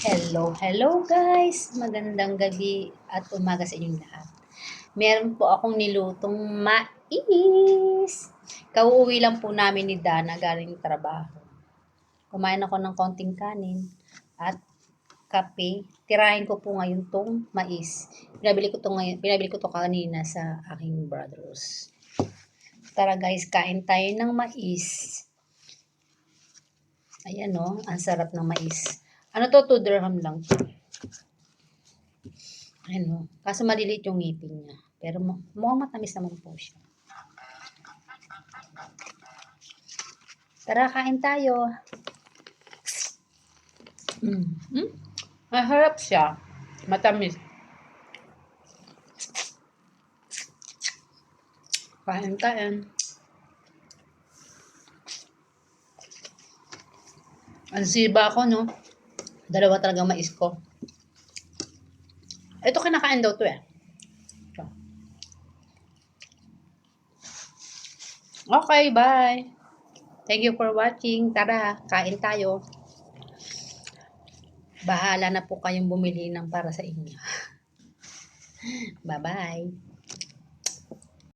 Hello guys! Magandang gabi at umaga sa inyong lahat. Meron po akong nilutong mais. Kauuwi lang po namin ni Dana galing trabaho. Kumain ako ng konting kanin at kape. Tirahin ko po ngayon tong mais. Pinabili ko to kanina sa aking brothers. Tara guys, kain tayo ng mais. Ayan o, ang sarap ng mais. Ano to, 2 dirham lang to. Ano, kaso maliliit yung ngipin niya. Pero mukhang matamis naman po siya. Tara, kain tayo. Maharap siya. Matamis. Kain. Ang siba ako, no? Dalawa talagang mais ko. Ito kinakain daw to eh. Okay, bye. Thank you for watching. Tara, kain tayo. Bahala na po kayong bumili ng para sa inyo. Bye-bye.